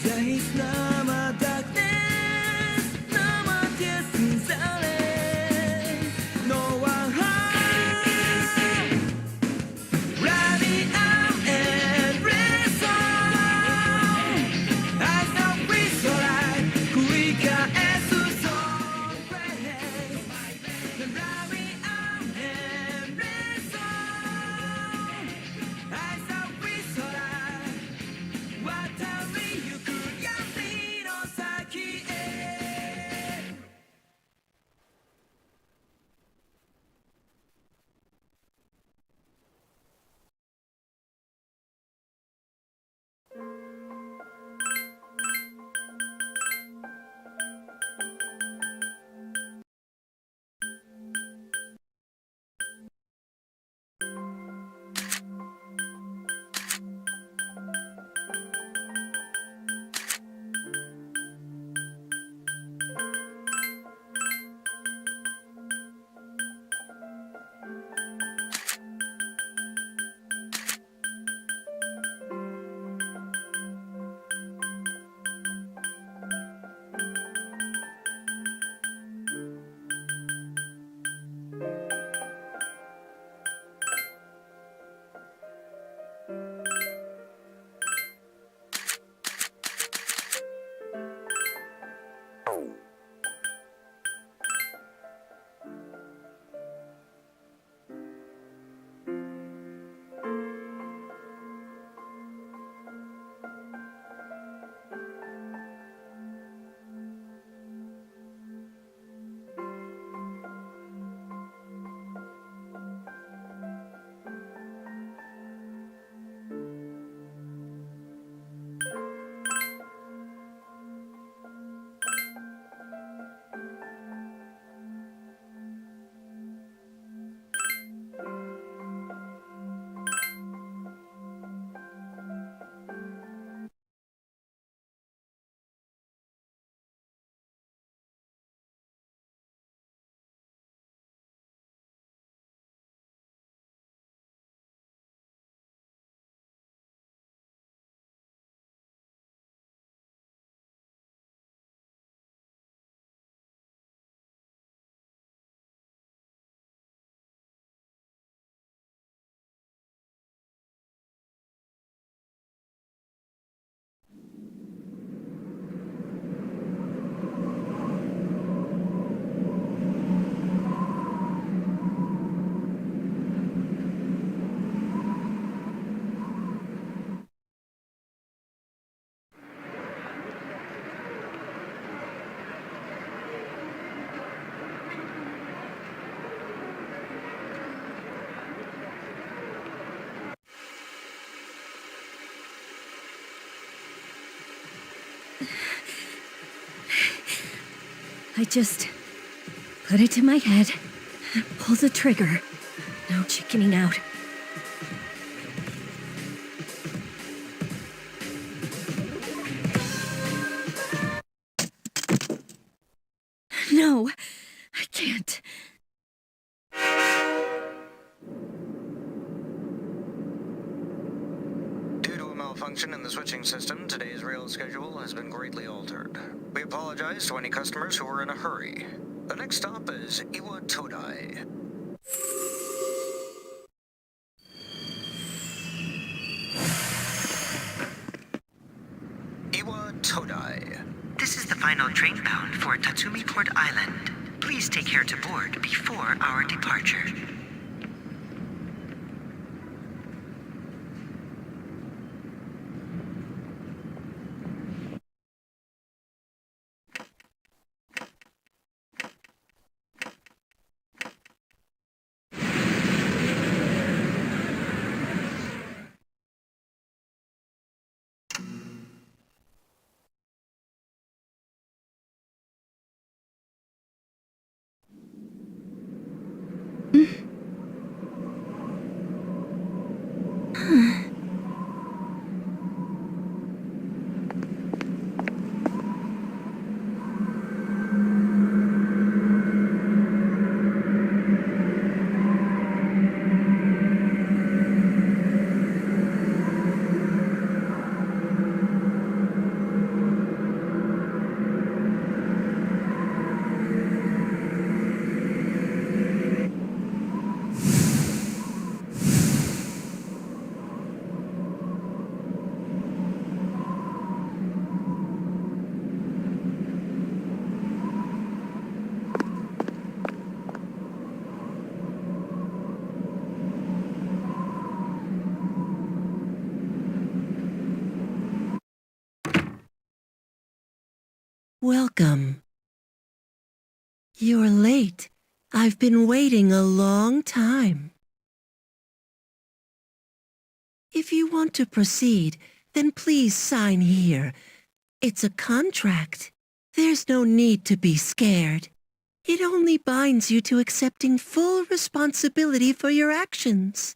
There is no more darkness, no more tears in silence, no one home. Running out and race on. I know we so right, quicker as the sun rays. Running out and race on. I know we so right. 渡りゆく闇の先へ I just put it to my head, pull the trigger. No chickening out. No, I can't. Due to a malfunction in the switching system, today's rail schedule has been greatly altered. We apologize to any customers who are in a hurry. The next stop is Iwa Todai. Iwa Todai. This is the final train bound for Tatsumi Port Island. Please take care to board before our departure. Welcome. You're late. I've been waiting a long time. If you want to proceed, then please sign here. It's a contract. There's no need to be scared. It only binds you to accepting full responsibility for your actions.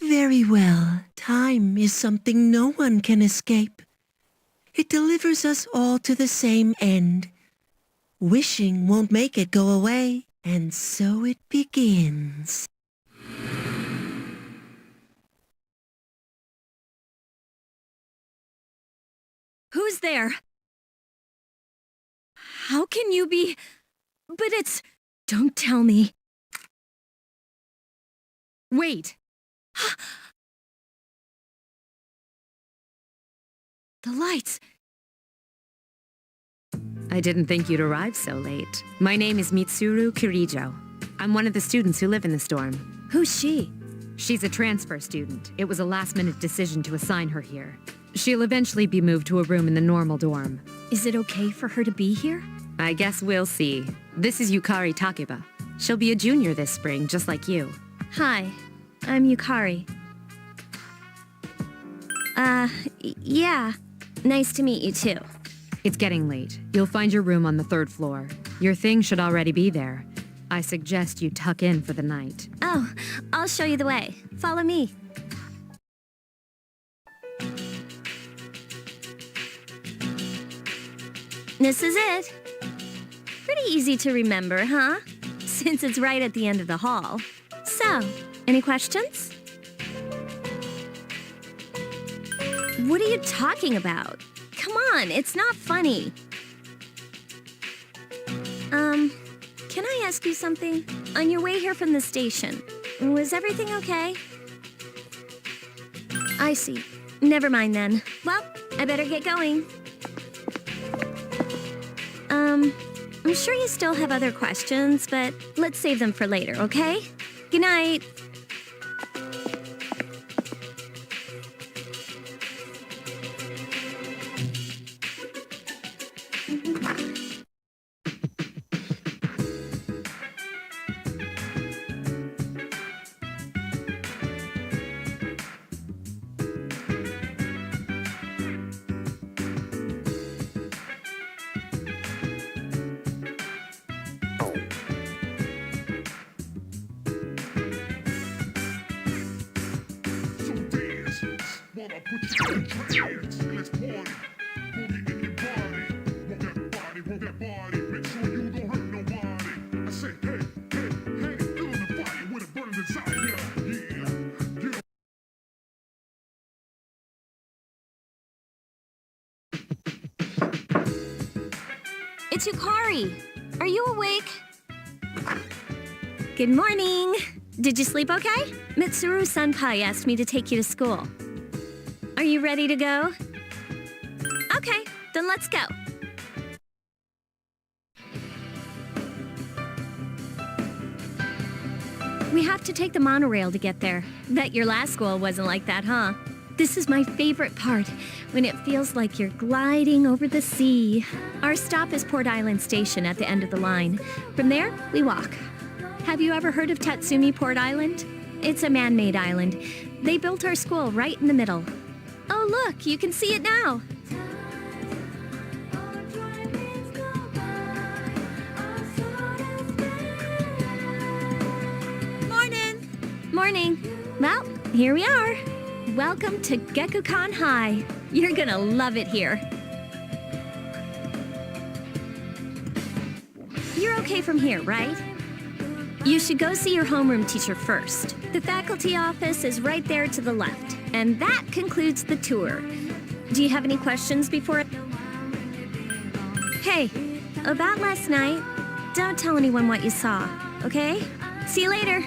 Very well. Time is something no one can escape. It delivers us all to the same end. Wishing won't make it go away, and so it begins. Who's there? How can you be... But it's... Don't tell me. Wait. The lights. I didn't think you'd arrive so late. My name is Mitsuru Kirijo. I'm one of the students who live in the storm. Who's she? She's a transfer student. It was a last-minute decision to assign her here. She'll eventually be moved to a room in the normal dorm. Is it okay for her to be here? I guess we'll see. This is Yukari Takeba. She'll be a junior this spring, just like you. Hi, I'm Yukari. Yeah. Nice to meet you too. It's getting late. You'll find your room on the 3rd floor. Your thing should already be there. I suggest you tuck in for the night. Oh, I'll show you the way. Follow me. This is it. Pretty easy to remember, huh? Since it's right at the end of the hall. So, any questions? What are you talking about? Come on, it's not funny. Can I ask you something? On your way here from the station, was everything okay? I see. Never mind then. Well, I better get going. I'm sure you still have other questions, but let's save them for later, okay? Good night. It's Yukari. Are you awake? Good morning. Did you sleep okay? Mitsuru-senpai asked me to take you to school. Are you ready to go? Okay, then let's go. We have to take the monorail to get there. Bet your last school wasn't like that, huh? This is my favorite part, when it feels like you're gliding over the sea. Our stop is Port Island Station at the end of the line. From there, we walk. Have you ever heard of Tatsumi Port Island? It's a man-made island. They built our school right in the middle. Oh, look, you can see it now. Morning. Morning. Well, here we are. welcome to Gekukan High. You're gonna love it here. You're okay from here, right? You should go see your homeroom teacher first. The faculty office is right there to the left. And that concludes the tour. Do you have any questions before... Hey, about last night, don't tell anyone what you saw, okay? See you later.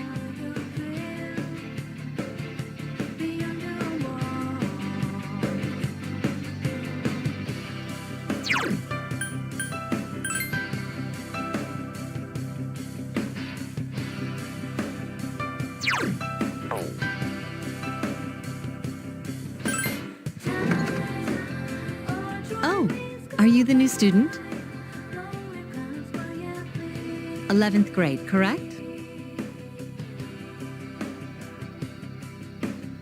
Oh, are you the new student? 11th grade, correct?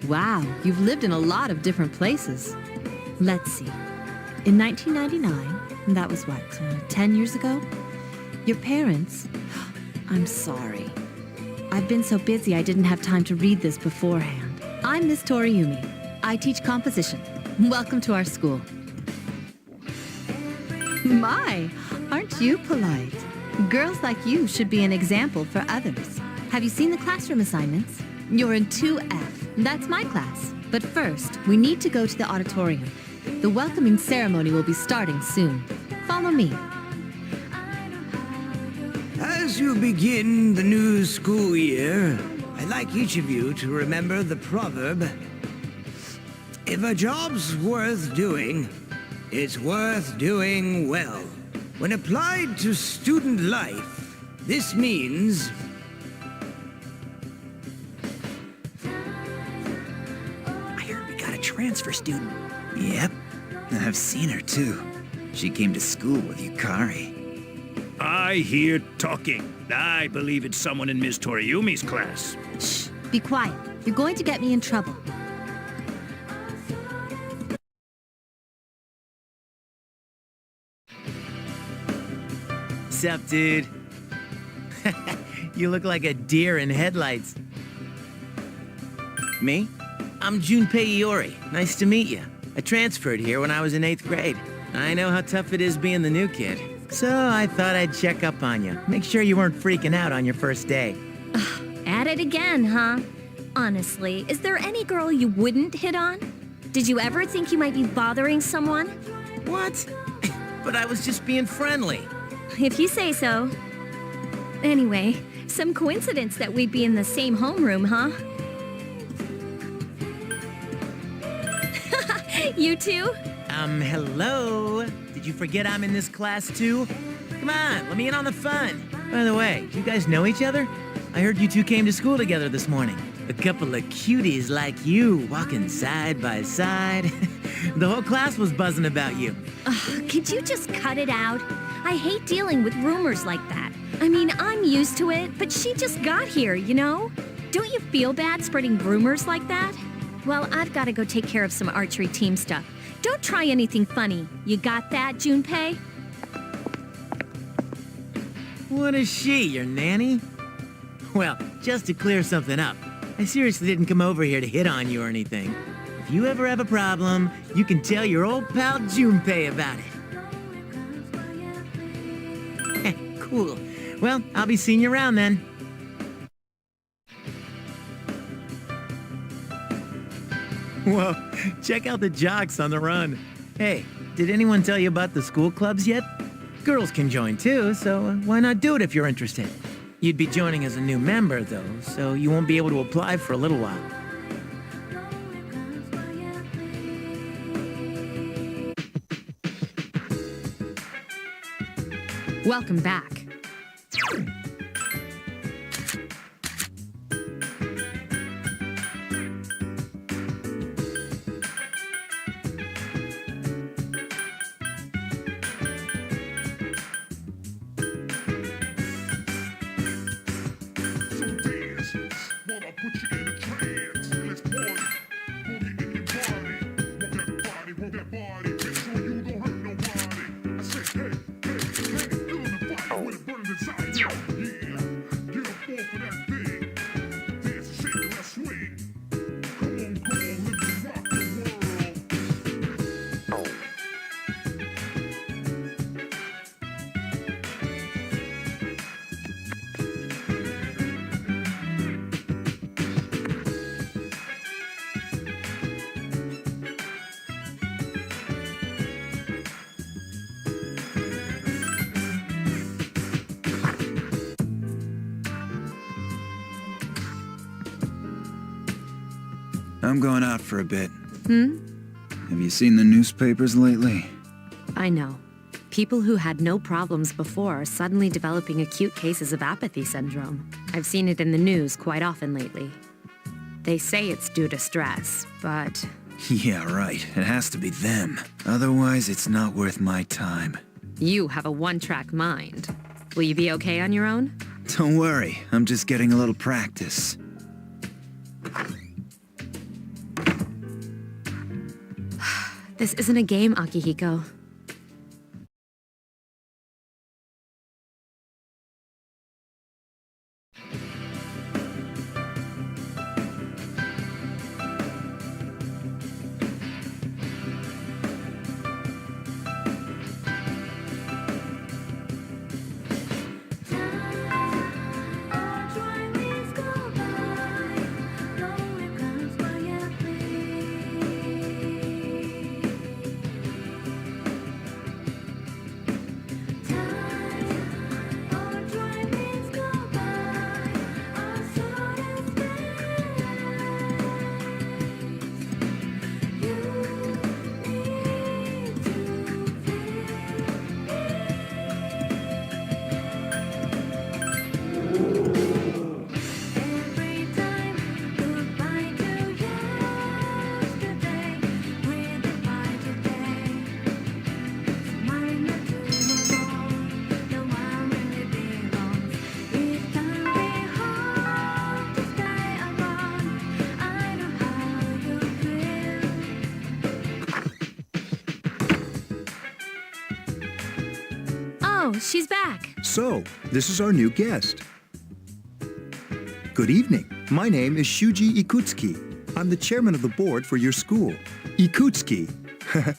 Wow, you've lived in a lot of different places. Let's see. In 1999, that was what, 10 years ago? Your parents... I'm sorry. I've been so busy I didn't have time to read this beforehand. I'm Miss Toriumi. I teach composition. Welcome to our school. My, aren't you polite? Girls like you should be an example for others. Have you seen the classroom assignments? You're in 2F. That's my class. But first, we need to go to the auditorium. The welcoming ceremony will be starting soon. Follow me. As you begin the new school year, I'd like each of you to remember the proverb, if a job's worth doing, it's worth doing well. When applied to student life, this means... I heard we got a transfer student. Yep, and I've seen her too. She came to school with Yukari. I hear talking. I believe it's someone in Miss Toriumi's class. Shh, be quiet. You're going to get me in trouble. Sup, dude? You look like a deer in headlights. Me? I'm Junpei Iori. Nice to meet you. I transferred here when I was in 8th grade. I know how tough it is being the new kid. So I thought I'd check up on you. Make sure you weren't freaking out on your first day. At it again, huh? Honestly, is there any girl you wouldn't hit on? Did you ever think you might be bothering someone? What? But I was just being friendly. If you say so. Anyway, some coincidence that we'd be in the same homeroom, huh? You two? Hello? Did you forget I'm in this class too? Come on, let me in on the fun. By the way, do you guys know each other? I heard you two came to school together this morning. A couple of cuties like you, walking side by side. The whole class was buzzing about you. Could you just cut it out? I hate dealing with rumors like that. I mean, I'm used to it, but she just got here, you know? Don't you feel bad spreading rumors like that? Well, I've got to go take care of some archery team stuff. Don't try anything funny. You got that, Junpei? What is she, your nanny? Well, just to clear something up, I seriously didn't come over here to hit on you or anything. If you ever have a problem, you can tell your old pal Junpei about it. Cool. Well, I'll be seeing you around then. Whoa, check out the jocks on the run. Hey, did anyone tell you about the school clubs yet? Girls can join too, so why not do it if you're interested? You'd be joining as a new member, though, so you won't be able to apply for a little while. Welcome back. I'm going out for a bit. Hmm? Have you seen the newspapers lately? I know. People who had no problems before are suddenly developing acute cases of apathy syndrome. I've seen it in the news quite often lately. They say it's due to stress, but... Yeah, right. It has to be them. Otherwise, it's not worth my time. You have a one-track mind. Will you be okay on your own? Don't worry. I'm just getting a little practice. This isn't a game, Akihiko. Oh, she's back. So, this is our new guest. Good evening. My name is Shuji Ikutsuki. I'm the chairman of the board for your school. Ikutsuki.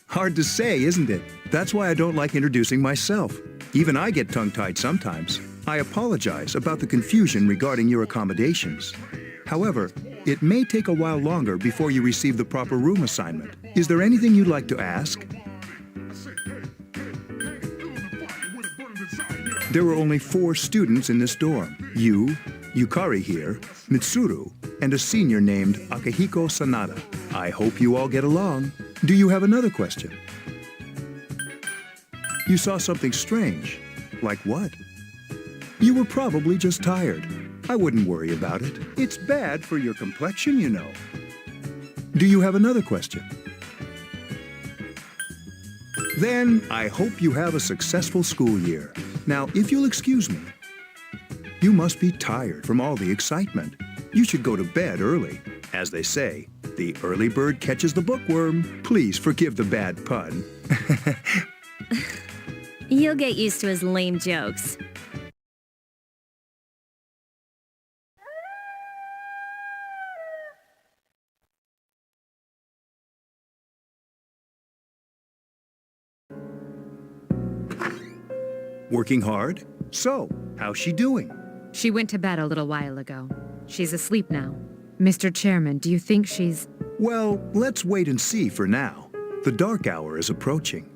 Hard to say, isn't it? That's why I don't like introducing myself. Even I get tongue-tied sometimes. I apologize about the confusion regarding your accommodations. However, it may take a while longer before you receive the proper room assignment. Is there anything you'd like to ask? There are only 4 students in this dorm. You, Yukari here, Mitsuru, and a senior named Akihiko Sanada. I hope you all get along. Do you have another question? You saw something strange. Like what? You were probably just tired. I wouldn't worry about it. It's bad for your complexion, you know. Do you have another question? Then I hope you have a successful school year. Now, if you'll excuse me, you must be tired from all the excitement. You should go to bed early. As they say, the early bird catches the bookworm. Please forgive the bad pun. You'll get used to his lame jokes. Working hard? So, how's she doing? She went to bed a little while ago. She's asleep now. Mr. Chairman, do you think she's... Well, let's wait and see for now. The dark hour is approaching.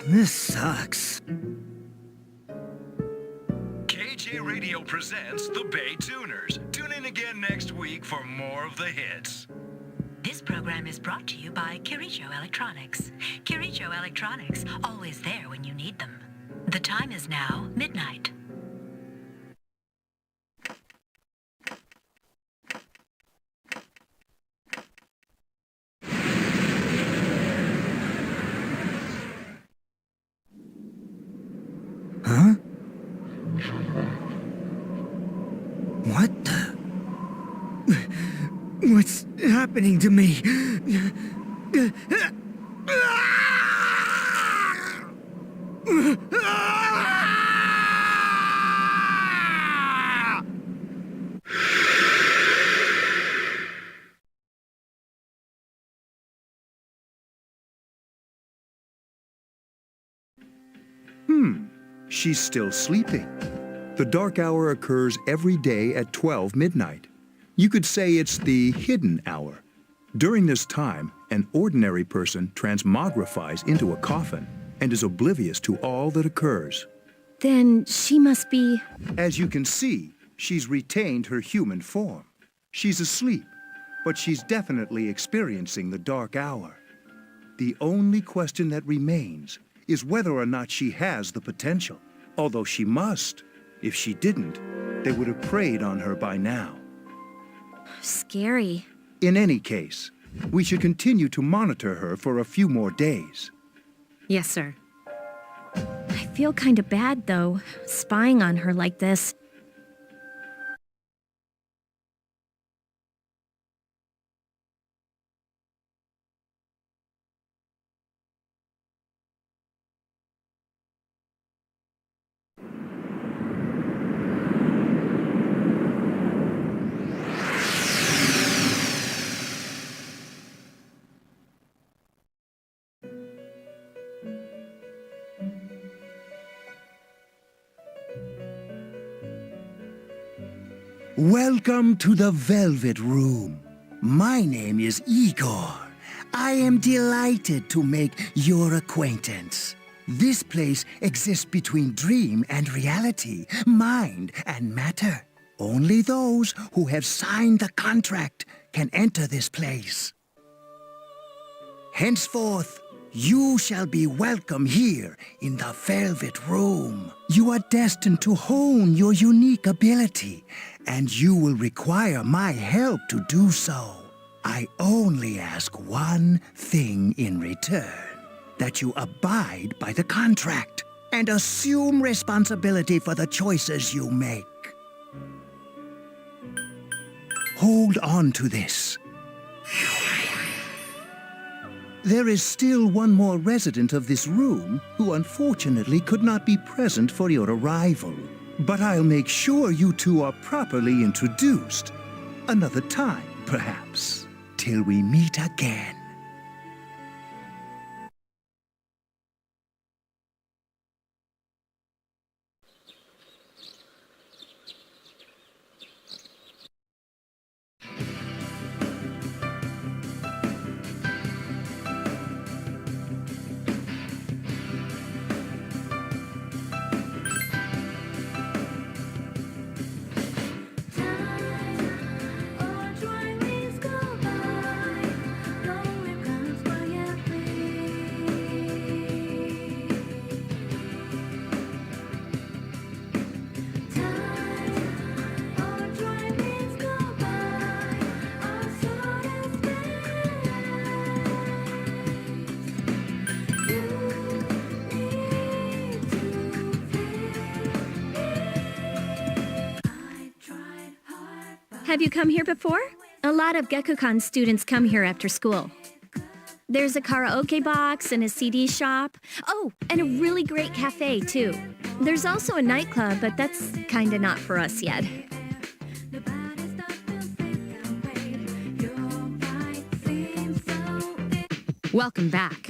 This sucks. KJ Radio presents the Bay Tuners. Tune in again next week for more of the hits. This program is brought to you by Kirijo Electronics. Kirijo Electronics, always there when you need them. The time is now midnight. Huh? What the? What's happening to me? She's still sleeping. The dark hour occurs every day at 12 midnight. You could say it's the hidden hour. During this time, an ordinary person transmogrifies into a coffin and is oblivious to all that occurs. Then she must be... As you can see, she's retained her human form. She's asleep, but she's definitely experiencing the dark hour. The only question that remains is whether or not she has the potential, although she must. If she didn't, they would have preyed on her by now. Scary. In any case, we should continue to monitor her for a few more days. Yes, sir. I feel kinda bad, though, spying on her like this. Welcome to the Velvet Room. My name is Igor. I am delighted to make your acquaintance. This place exists between dream and reality, mind and matter. Only those who have signed the contract can enter this place. Henceforth, you shall be welcome here in the Velvet Room. You are destined to hone your unique ability, and you will require my help to do so. I only ask one thing in return, that you abide by the contract and assume responsibility for the choices you make. Hold on to this. There is still one more resident of this room who unfortunately could not be present for your arrival. But I'll make sure you two are properly introduced. Another time, perhaps, till we meet again. Have you come here before? A lot of Gekkokan students come here after school. There's a karaoke box and a CD shop. Oh, and a really great cafe, too. There's also a nightclub, but that's kinda not for us yet. Welcome back.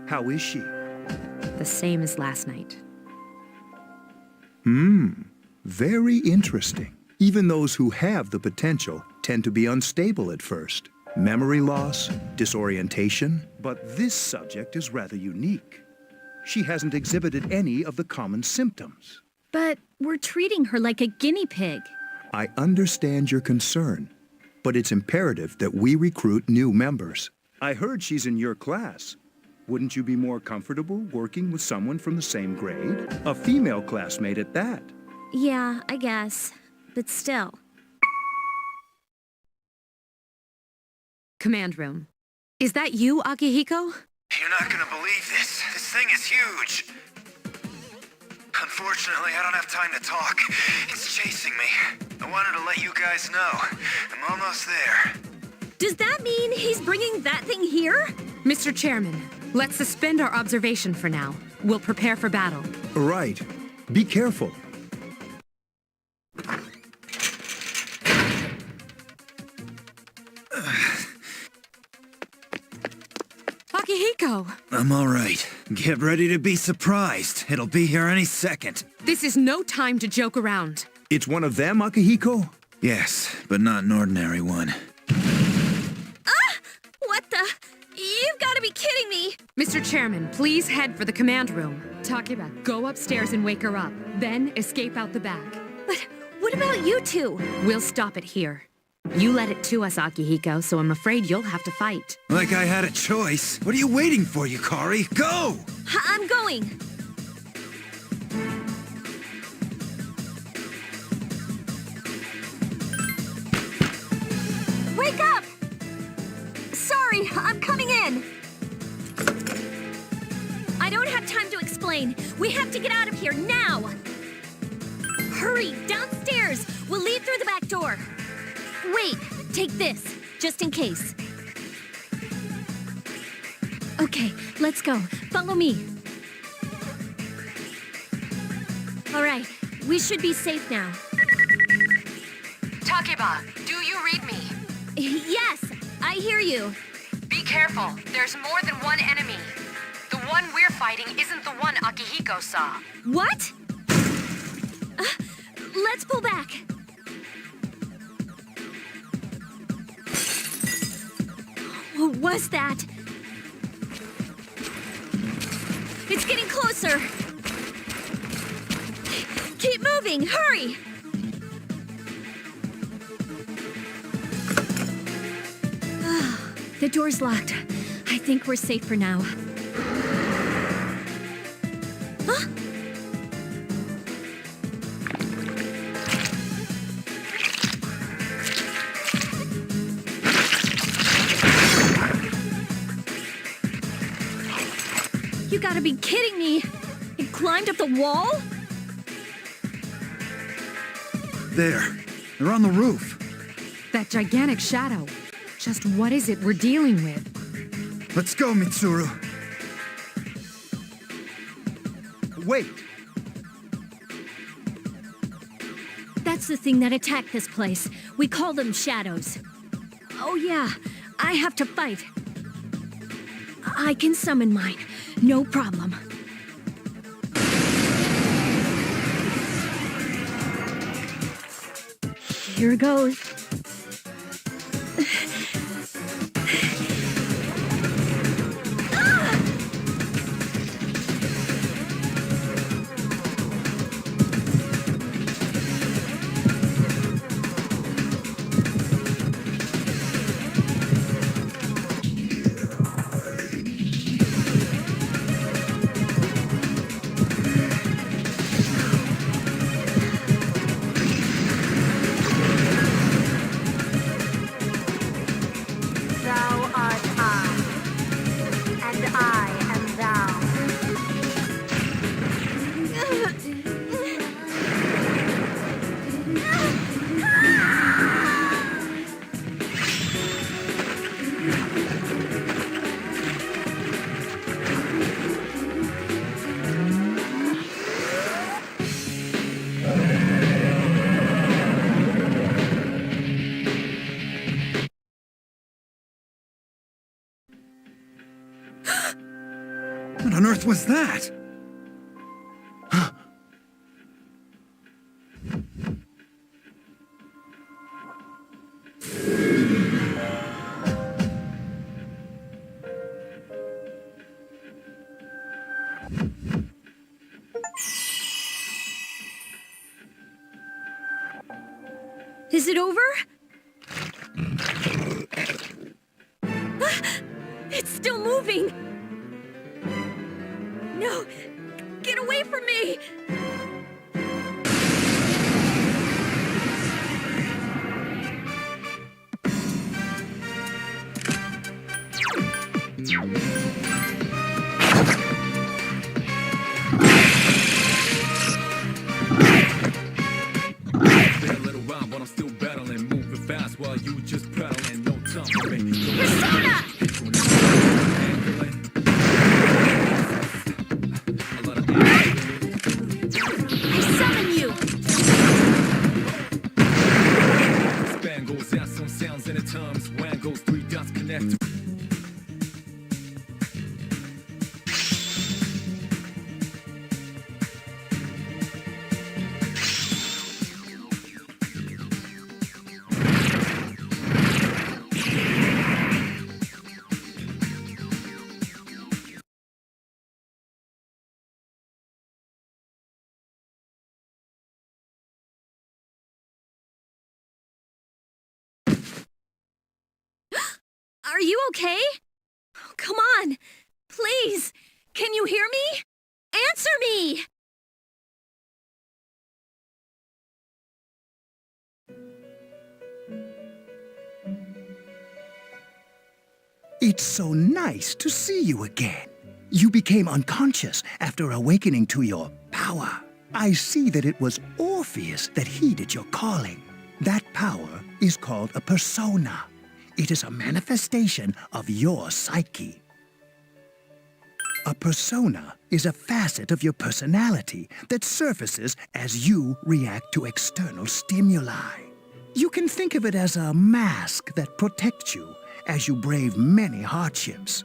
How is she? The same as last night. Very interesting. Even those who have the potential tend to be unstable at first. Memory loss, disorientation. But this subject is rather unique. She hasn't exhibited any of the common symptoms. But we're treating her like a guinea pig. I understand your concern, but it's imperative that we recruit new members. I heard she's in your class. Wouldn't you be more comfortable working with someone from the same grade? A female classmate at that. Yeah, I guess. But still. Command room. Is that you, Akihiko? You're not gonna believe this. This thing is huge. Unfortunately, I don't have time to talk. It's chasing me. I wanted to let you guys know. I'm almost there. Does that mean he's bringing that thing here? Mr. Chairman, let's suspend our observation for now. We'll prepare for battle. Right. Be careful. Akihiko! I'm all right. Get ready to be surprised. It'll be here any second. This is no time to joke around. It's one of them, Akihiko? Yes, but not an ordinary one. What the? You've got to be kidding me! Mr. Chairman, please head for the command room. Takiba, go upstairs and wake her up. Then escape out the back. But what about you two? We'll stop it here. You led it to us, Akihiko, so I'm afraid you'll have to fight. Like I had a choice. What are you waiting for, Yukari? Go! I'm going. Wake up! Sorry, I'm coming in. I don't have time to explain. We have to get out of here now. Hurry, downstairs. We'll leave through the back door. Wait, take this, just in case. Okay, let's go. Follow me. All right, we should be safe now. Takiba, do you read me? Yes, I hear you. Be careful. There's more than one enemy. The one we're fighting isn't the one Akihiko saw. What? Let's pull back. What was that? It's getting closer. Keep moving, hurry! The door's locked. I think we're safe for now. Huh? You gotta be kidding me! It climbed up the wall? There. They're on the roof. That gigantic shadow. Just what is it we're dealing with? Let's go, Mitsuru. Wait. That's the thing that attacked this place. We call them shadows. Oh yeah, I have to fight. I can summon mine. No problem. Here goes. Thou art I, and I am thou. What on earth was that? Is it over? It's still moving! No! Get away from me! Are you okay? Oh, come on! Please! Can you hear me? Answer me! It's so nice to see you again. You became unconscious after awakening to your power. I see that it was Orpheus that heeded your calling. That power is called a persona. It is a manifestation of your psyche. A persona is a facet of your personality that surfaces as you react to external stimuli. You can think of it as a mask that protects you as you brave many hardships.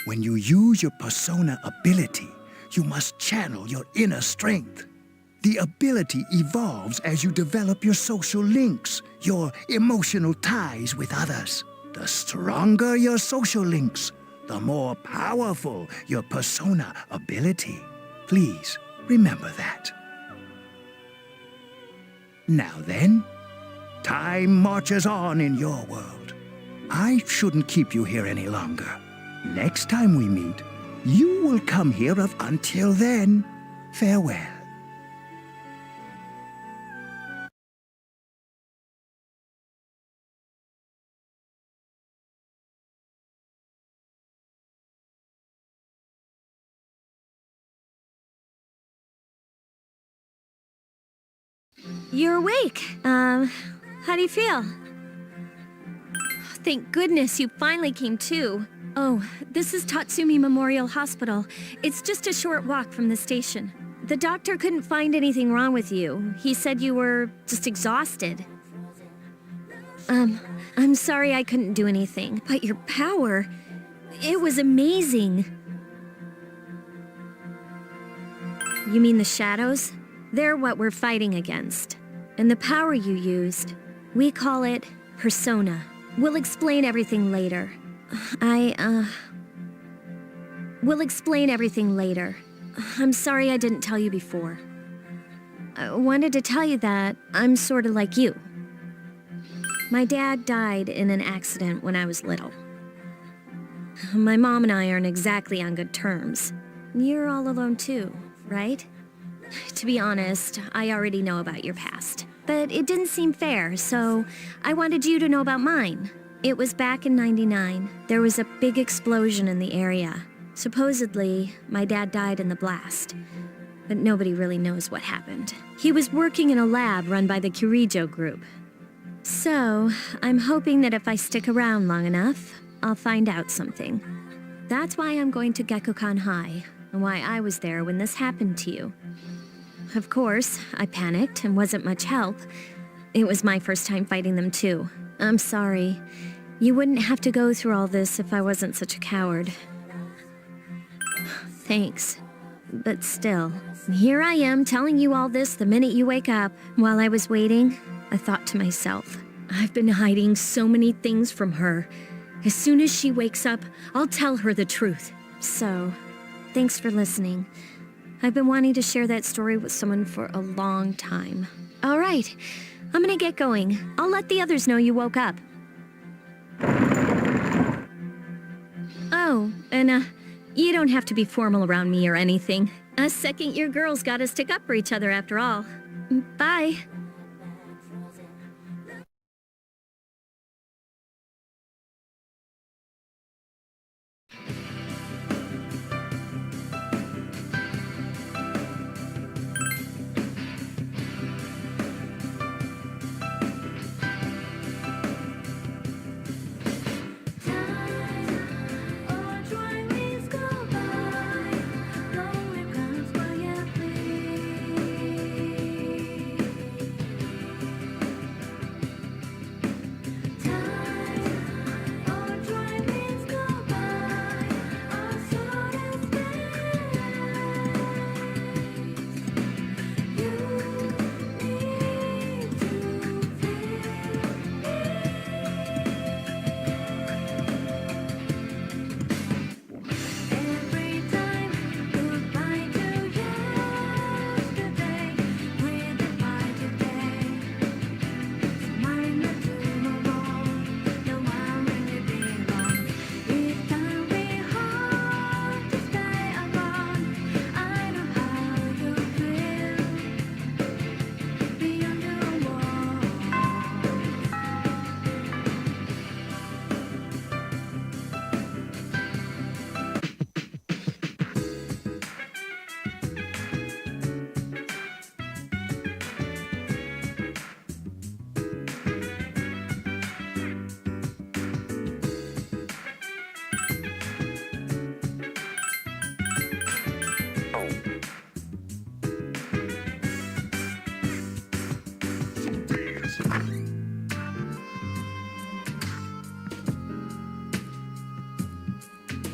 When you use your persona ability, you must channel your inner strength. The ability evolves as you develop your social links, your emotional ties with others. The stronger your social links, the more powerful your persona ability. Please remember that. Now then, time marches on in your world. I shouldn't keep you here any longer. Next time we meet, you will come here. Until then, farewell. You're awake. How do you feel? Thank goodness you finally came to. Oh, this is Tatsumi Memorial Hospital. It's just a short walk from the station. The doctor couldn't find anything wrong with you. He said you were just exhausted. I'm sorry I couldn't do anything, but your power, it was amazing. You mean the shadows? They're what we're fighting against. And the power you used, we call it persona. We'll explain everything later. We'll explain everything later. I'm sorry I didn't tell you before. I wanted to tell you that I'm sort of like you. My dad died in an accident when I was little. My mom and I aren't exactly on good terms. You're all alone too, right? To be honest, I already know about your past. But it didn't seem fair, so I wanted you to know about mine. It was back in '99. There was a big explosion in the area. Supposedly, my dad died in the blast. But nobody really knows what happened. He was working in a lab run by the Kirijo group. So, I'm hoping that if I stick around long enough, I'll find out something. That's why I'm going to Gekukan High, and why I was there when this happened to you. Of course, I panicked and wasn't much help. It was my first time fighting them too. I'm sorry. You wouldn't have to go through all this if I wasn't such a coward. Thanks. But still, here I am telling you all this the minute you wake up. While I was waiting, I thought to myself, I've been hiding so many things from her. As soon as she wakes up, I'll tell her the truth. So, thanks for listening. I've been wanting to share that story with someone for a long time. All right, I'm gonna get going. I'll let the others know you woke up. Oh, and you don't have to be formal around me or anything. Us second-year girls gotta stick up for each other after all. Bye.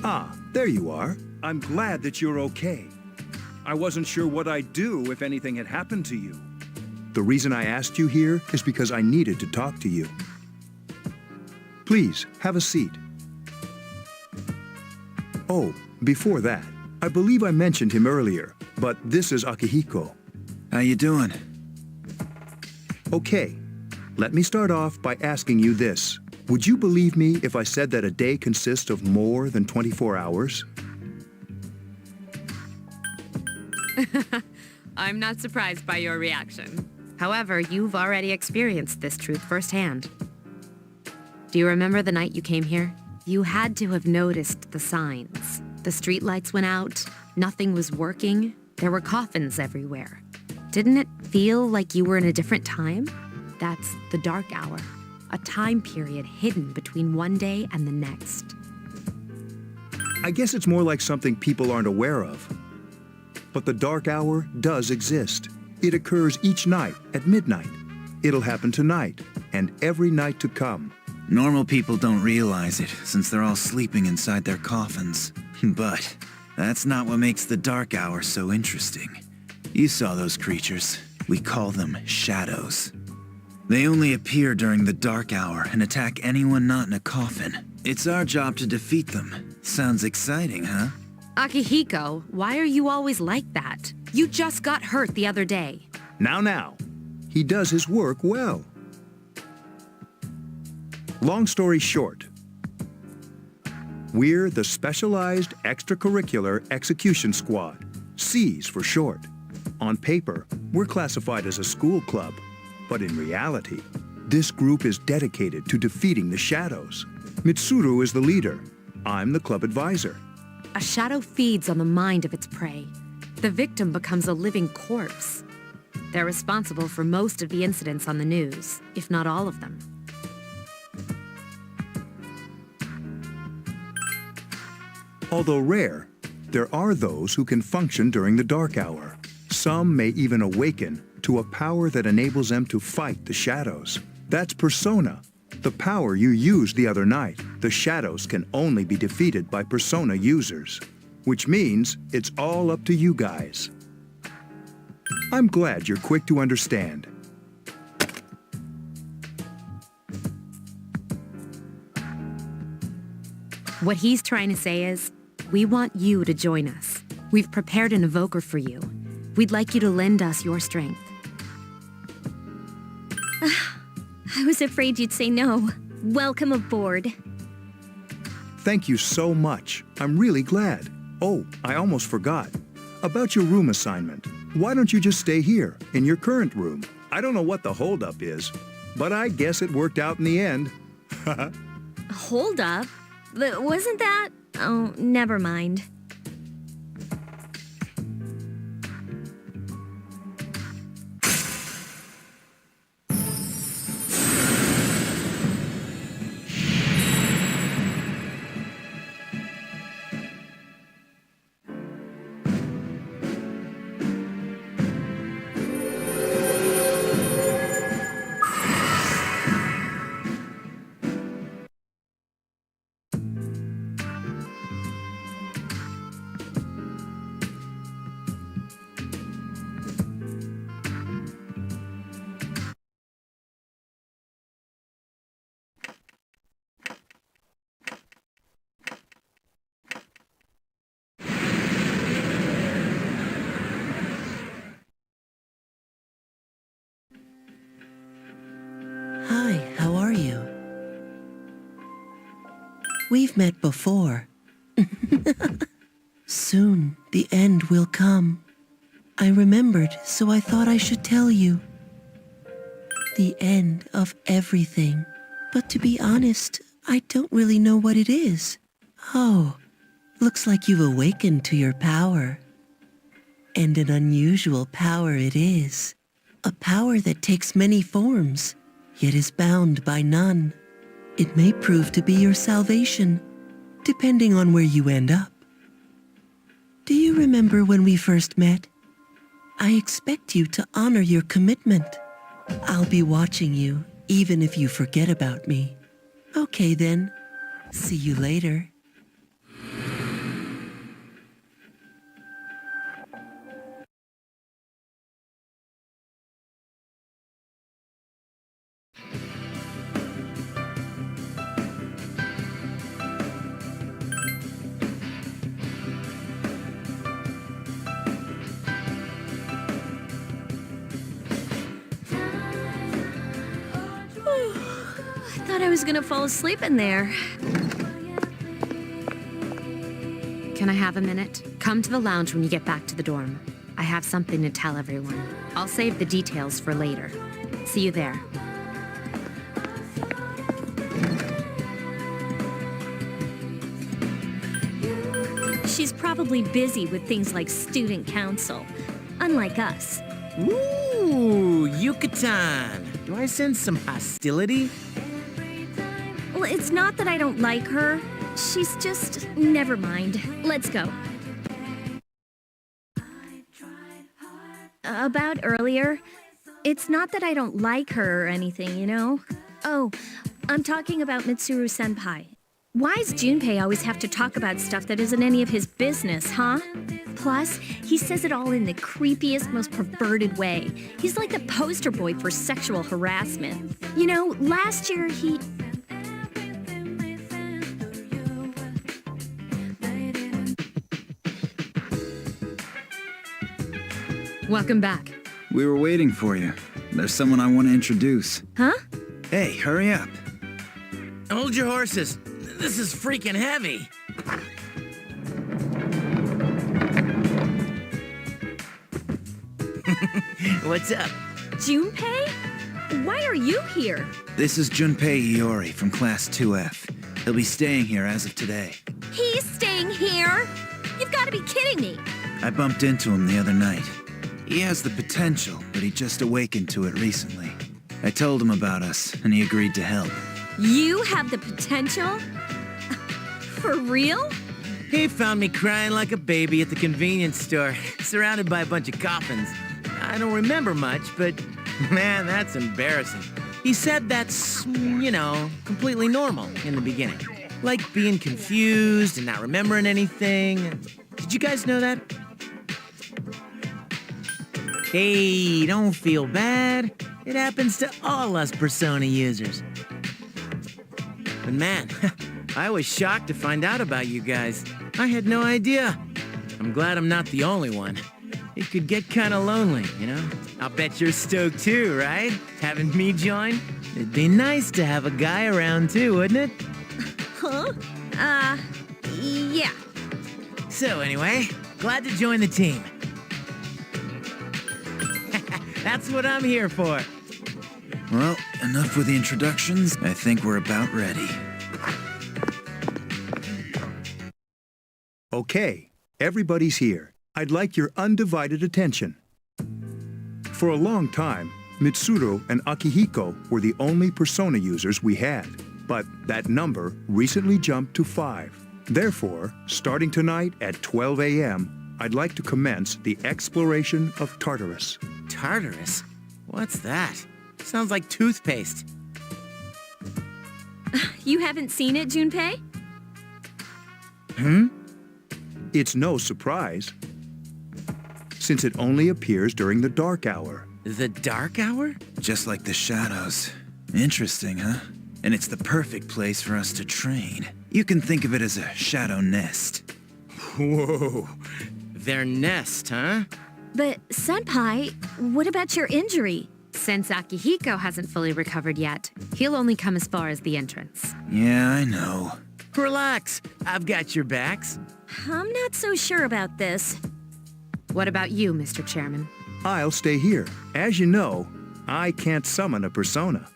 Ah, there you are. I'm glad that you're okay. I wasn't sure what I'd do if anything had happened to you. The reason I asked you here is because I needed to talk to you. Please, have a seat. Oh, before that, I believe I mentioned him earlier, but this is Akihiko. How you doing? Okay, let me start off by asking you this. Would you believe me if I said that a day consists of more than 24 hours? I'm not surprised by your reaction. However, you've already experienced this truth firsthand. Do you remember the night you came here? You had to have noticed the signs. The streetlights went out, nothing was working, there were coffins everywhere. Didn't it feel like you were in a different time? That's the dark hour, a time period hidden between one day and the next. I guess it's more like something people aren't aware of. But the dark hour does exist. It occurs each night at midnight. It'll happen tonight and every night to come. Normal people don't realize it, since they're all sleeping inside their coffins. But that's not what makes the dark hour so interesting. You saw those creatures. We call them shadows. They only appear during the dark hour and attack anyone not in a coffin. It's our job to defeat them. Sounds exciting, huh? Akihiko, why are you always like that? You just got hurt the other day. Now. He does his work well. Long story short, we're the Specialized Extracurricular Execution Squad, SEAS for short. On paper, we're classified as a school club, but in reality, this group is dedicated to defeating the shadows. Mitsuru is the leader. I'm the club advisor. A shadow feeds on the mind of its prey. The victim becomes a living corpse. They're responsible for most of the incidents on the news, if not all of them. Although rare, there are those who can function during the dark hour. Some may even awaken to a power that enables them to fight the shadows. That's Persona, the power you used the other night. The shadows can only be defeated by Persona users. which means it's all up to you guys. I'm glad you're quick to understand. What he's trying to say is, we want you to join us. We've prepared an evoker for you. We'd like you to lend us your strength. I was afraid you'd say no. Welcome aboard. Thank you so much. I'm really glad. Oh, I almost forgot. About your room assignment. Why don't you just stay here, in your current room? I don't know what the holdup is, but I guess it worked out in the end. Hold up? Wasn't that? Oh, never mind. Hi, how are you? We've met before. Soon, the end will come. I remembered, so I thought I should tell you. The end of everything. But to be honest, I don't really know what it is. Oh, looks like you've awakened to your power. And an unusual power it is. A power that takes many forms, yet is bound by none. It may prove to be your salvation, depending on where you end up. Do you remember when we first met? I expect you to honor your commitment. I'll be watching you, even if you forget about me. Okay then. See you later. I thought I was gonna fall asleep in there. Can I have a minute? Come to the lounge when you get back to the dorm. I have something to tell everyone. I'll save the details for later. See you there. She's probably busy with things like student council, unlike us. Ooh, Yucatan. Do I sense some hostility? Well, it's not that I don't like her. She's just... Never mind. Let's go. About earlier, it's not that I don't like her or anything, you know? Oh, I'm talking about Mitsuru-senpai. Why's Junpei always have to talk about stuff that isn't any of his business, huh? Plus, he says it all in the creepiest, most perverted way. He's like the poster boy for sexual harassment. You know, last year he... Welcome back. We were waiting for you. There's someone I want to introduce. Huh? Hey, hurry up. Hold your horses. This is freaking heavy. What's up? Junpei? Why are you here? This is Junpei Iori from Class 2F. He'll be staying here as of today. He's staying here? You've got to be kidding me. I bumped into him the other night. He has the potential, but he just awakened to it recently. I told him about us, and he agreed to help. You have the potential? For real? He found me crying like a baby at the convenience store, surrounded by a bunch of coffins. I don't remember much, but man, that's embarrassing. He said that's, you know, completely normal in the beginning. Like being confused and not remembering anything. Did you guys know that? Hey, don't feel bad. It happens to all us Persona users. But man, I was shocked to find out about you guys. I had no idea. I'm glad I'm not the only one. It could get kinda lonely, you know? I'll bet you're stoked too, right? Having me join? It'd be nice to have a guy around too, wouldn't it? Huh? Yeah. So anyway, glad to join the team. That's what I'm here for. Well, enough with the introductions. I think we're about ready. Okay, everybody's here. I'd like your undivided attention. For a long time, Mitsuru and Akihiko were the only Persona users we had, but that number recently jumped to 5. Therefore, starting tonight at 12 a.m., I'd like to commence the exploration of Tartarus. Tartarus? What's that? Sounds like toothpaste. You haven't seen it, Junpei? It's no surprise, since it only appears during the dark hour. The dark hour? Just like the shadows. Interesting, huh? And it's the perfect place for us to train. You can think of it as a shadow nest. Whoa. Their nest, huh? But, Senpai, what about your injury? Since Akihiko hasn't fully recovered yet, he'll only come as far as the entrance. Yeah, I know. Relax. I've got your backs. I'm not so sure about this. What about you, Mr. Chairman? I'll stay here. As you know, I can't summon a persona.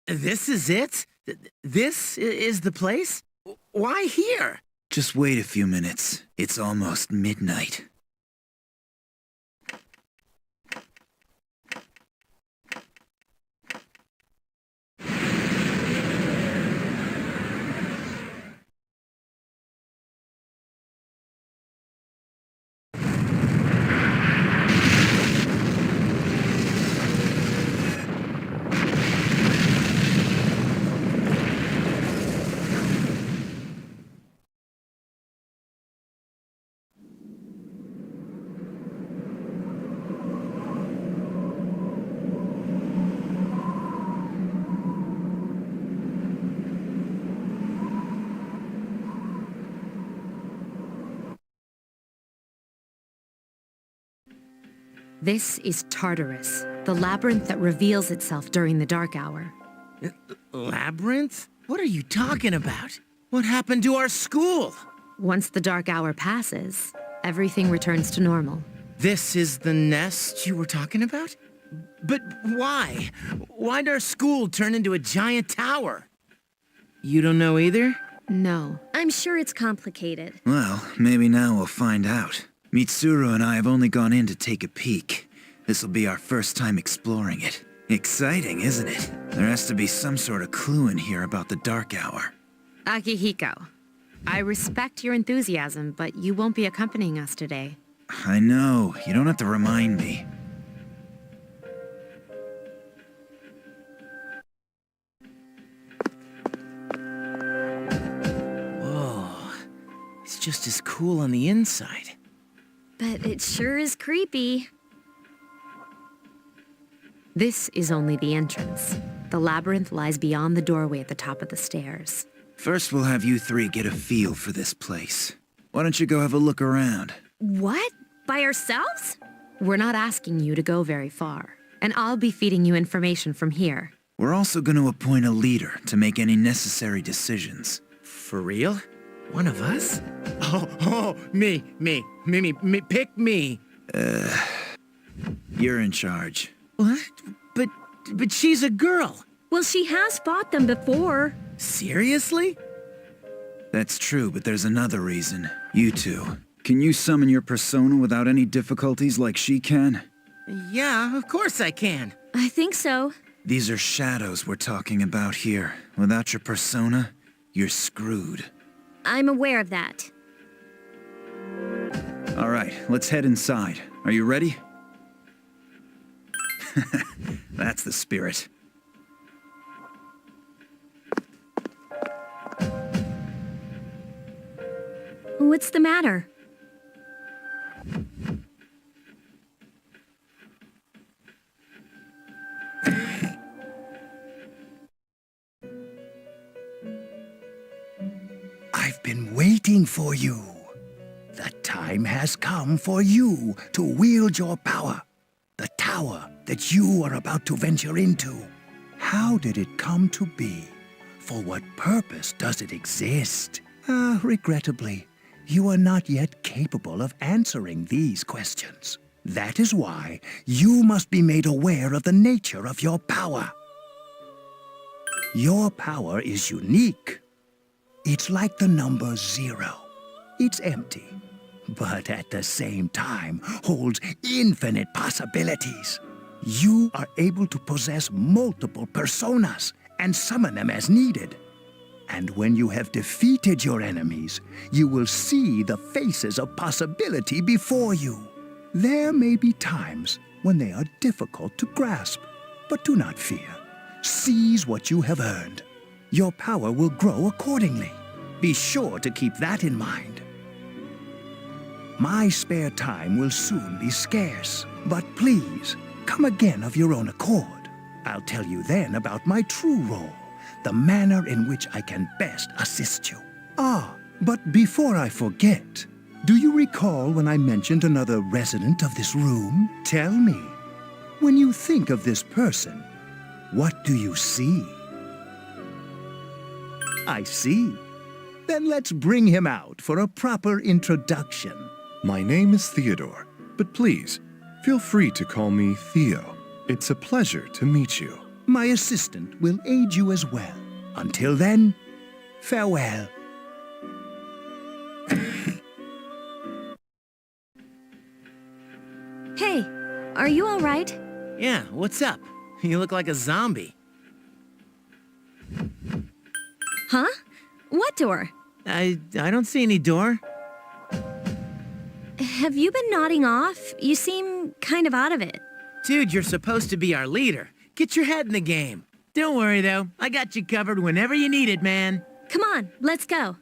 This is it? This is the place? Why here? Just wait a few minutes. It's almost midnight. This is Tartarus, the labyrinth that reveals itself during the dark hour. Labyrinth? What are you talking about? What happened to our school? Once the dark hour passes, everything returns to normal. This is the nest you were talking about? But why? Why'd our school turn into a giant tower? You don't know either? No. I'm sure it's complicated. Well, maybe now we'll find out. Mitsuru and I have only gone in to take a peek. This'll be our first time exploring it. Exciting, isn't it? There has to be some sort of clue in here about the dark hour. Akihiko, I respect your enthusiasm, but you won't be accompanying us today. I know. You don't have to remind me. Whoa. It's just as cool on the inside. But it sure is creepy. This is only the entrance. The labyrinth lies beyond the doorway at the top of the stairs. First, we'll have you three get a feel for this place. Why don't you go have a look around? What? By ourselves? We're not asking you to go very far, and I'll be feeding you information from here. We're also going to appoint a leader to make any necessary decisions. For real? One of us? Oh, me, pick me. You're in charge. What? But she's a girl. Well, she has fought them before. Seriously? That's true, but there's another reason. You two. Can you summon your persona without any difficulties like she can? Yeah, of course I can. I think so. These are shadows we're talking about here. Without your persona, you're screwed. I'm aware of that. All right, let's head inside. Are you ready? That's the spirit. What's the matter? I've been waiting for you. The time has come for you to wield your power. The tower that you are about to venture into. How did it come to be? For what purpose does it exist? Regrettably, you are not yet capable of answering these questions. That is why you must be made aware of the nature of your power. Your power is unique. It's like the number 0. It's empty, but at the same time holds infinite possibilities. You are able to possess multiple personas and summon them as needed. And when you have defeated your enemies, you will see the faces of possibility before you. There may be times when they are difficult to grasp, but do not fear. Seize what you have earned. Your power will grow accordingly. Be sure to keep that in mind. My spare time will soon be scarce, but please, come again of your own accord. I'll tell you then about my true role, the manner in which I can best assist you. But before I forget, do you recall when I mentioned another resident of this room? Tell me, when you think of this person, what do you see? I see. Then let's bring him out for a proper introduction. My name is Theodore, but please, feel free to call me Theo. It's a pleasure to meet you. My assistant will aid you as well. Until then, farewell. Hey, are you all right? Yeah, what's up? You look like a zombie. Huh? What door? I don't see any door. Have you been nodding off? You seem kind of out of it. Dude, you're supposed to be our leader. Get your head in the game. Don't worry, though. I got you covered whenever you need it, man. Come on, let's go.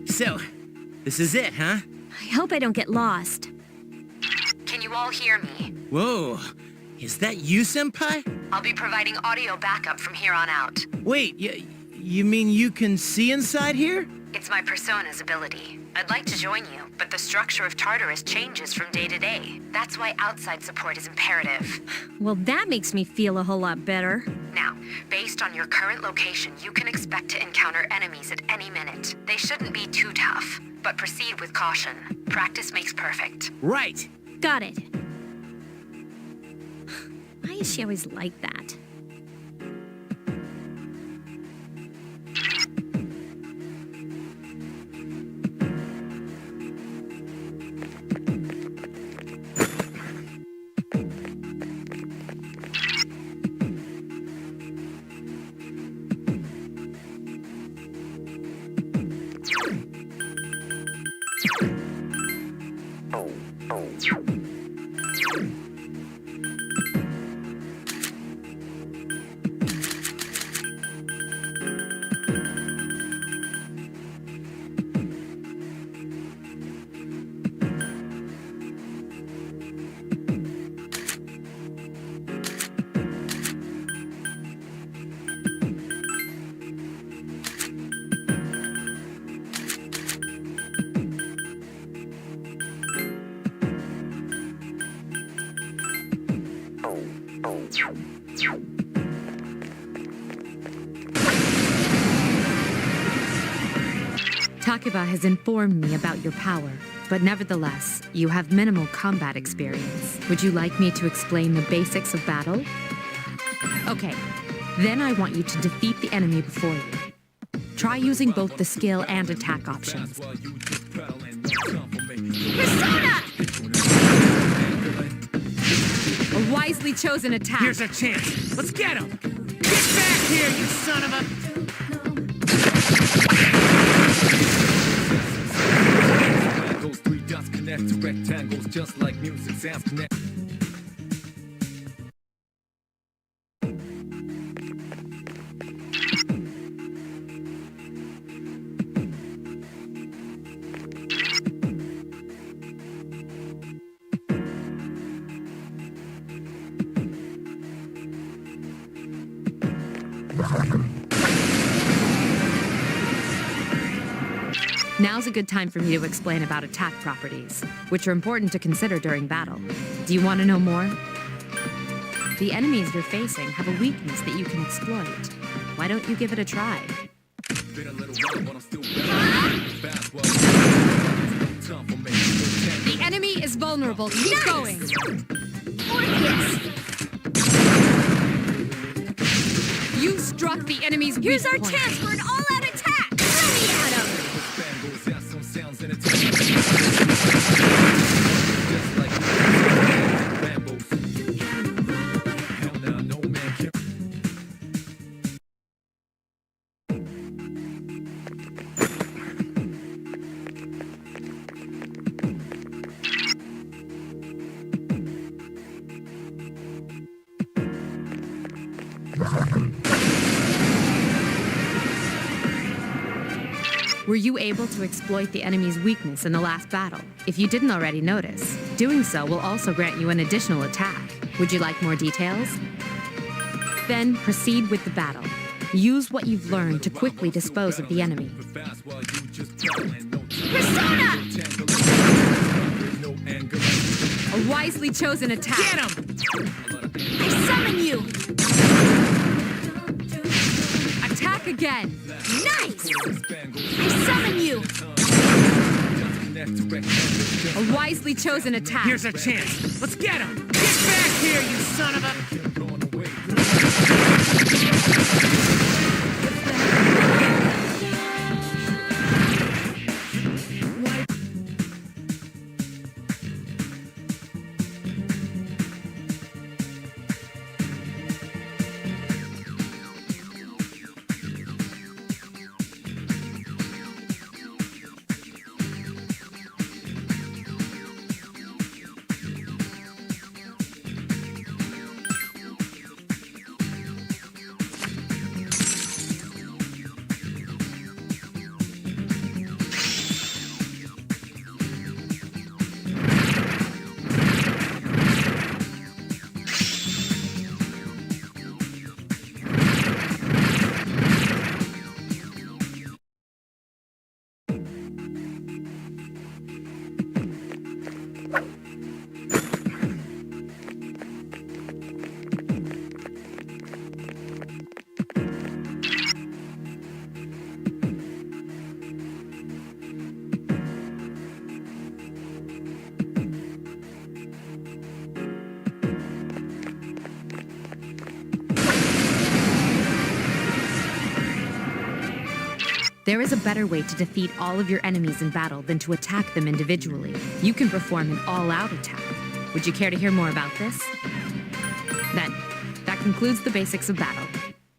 So, this is it, huh? I hope I don't get lost. Can you all hear me? Whoa, is that you, Senpai? I'll be providing audio backup from here on out. Wait, you mean you can see inside here? It's my persona's ability. I'd like to join you, but the structure of Tartarus changes from day to day. That's why outside support is imperative. Well, that makes me feel a whole lot better. Now, based on your current location, you can expect to encounter enemies at any minute. They shouldn't be too tough, but proceed with caution. Practice makes perfect. Right. Got it. Why is she always like that? Takeba has informed me about your power, but nevertheless, you have minimal combat experience. Would you like me to explain the basics of battle? Okay, then I want you to defeat the enemy before you. Try using both the skill and attack options. Persona! A wisely chosen attack. Here's our chance. Let's get him! Get back here, you son of a... Triangles, 3 dots connect to rectangles, just like music sounds connect. Now's a good time for me to explain about attack properties, which are important to consider during battle. Do you want to know more? The enemies you're facing have a weakness that you can exploit. Why don't you give it a try? The enemy is vulnerable. Keep going. You struck the enemy's weak Here's our point. chance for an all-out attack. Throw me at him. Were you able to exploit the enemy's weakness in the last battle? If you didn't already notice, doing so will also grant you an additional attack. Would you like more details? Then proceed with the battle. Use what you've learned to quickly dispose of the enemy. Persona! A wisely chosen attack. Get him! I summon you. Attack again. Nice. I summon you. A wisely chosen attack. Here's our chance. Let's get him! Get back here, you son of a... There is a better way to defeat all of your enemies in battle than to attack them individually. You can perform an all-out attack. Would you care to hear more about this? Then, that concludes the basics of battle.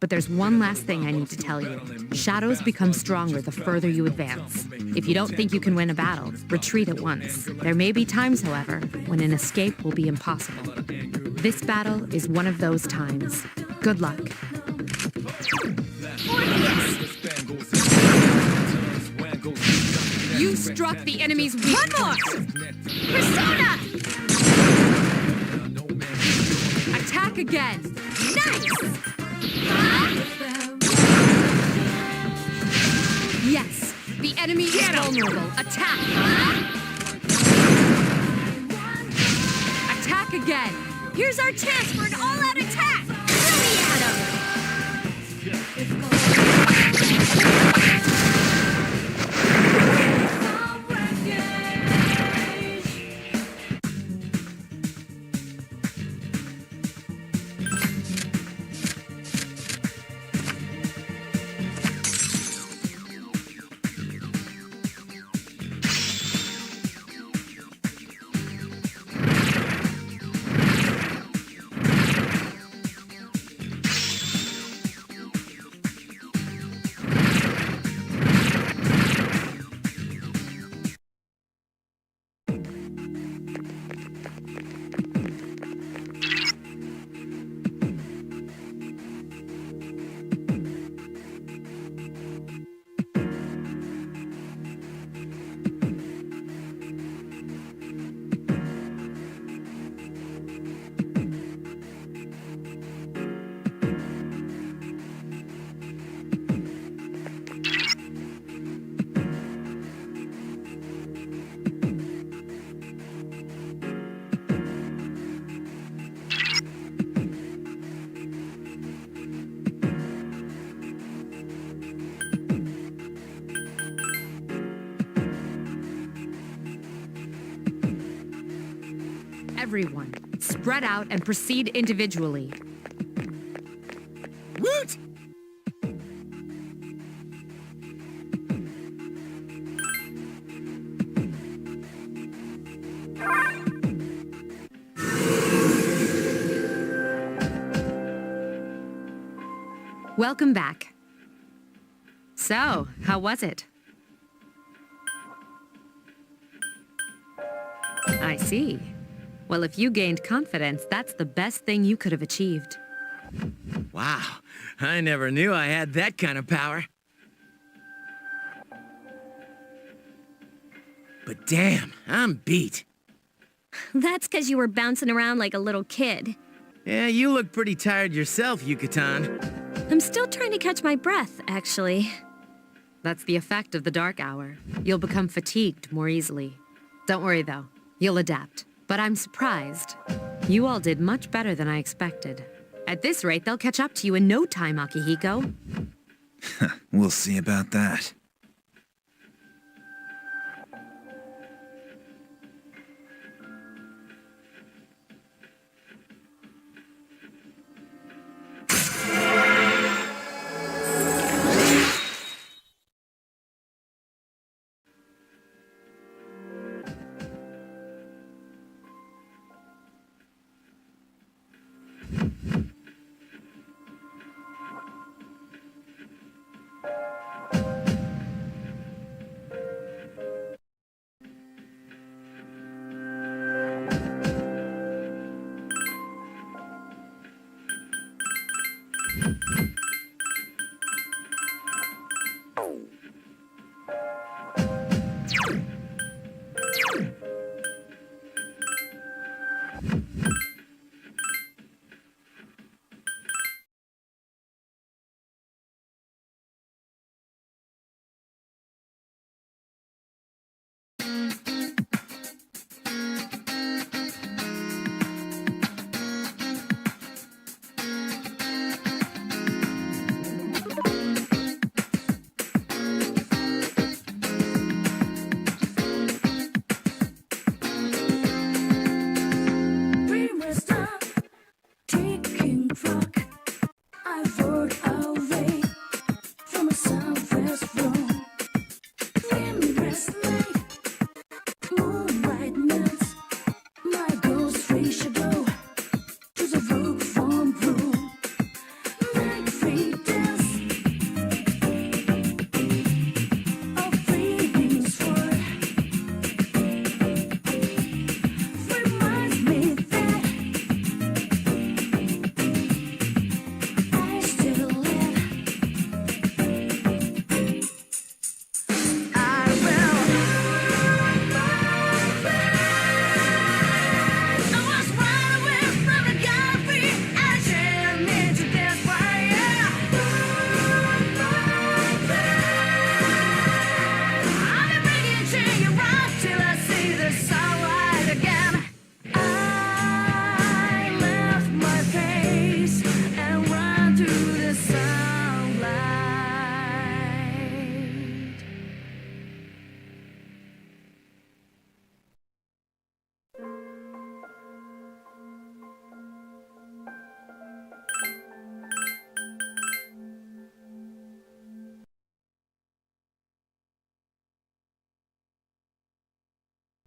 But there's one last thing I need to tell you. Shadows become stronger the further you advance. If you don't think you can win a battle, retreat at once. There may be times, however, when an escape will be impossible. This battle is one of those times. Good luck. You struck the enemy's weak One more! Persona! Attack again! Nice! Yes, the enemy is vulnerable. Attack! Attack again! Here's our chance for an all-out attack! Throw me at him! Everyone, spread out and proceed individually. Woot! Welcome back. So, how was it? I see. Well, if you gained confidence, that's the best thing you could have achieved. Wow, I never knew I had that kind of power. But damn, I'm beat. That's because you were bouncing around like a little kid. Yeah, you look pretty tired yourself, Yucatan. I'm still trying to catch my breath, actually. That's the effect of the dark hour. You'll become fatigued more easily. Don't worry, though. You'll adapt. But I'm surprised. You all did much better than I expected. At this rate, they'll catch up to you in no time, Akihiko. We'll see about that.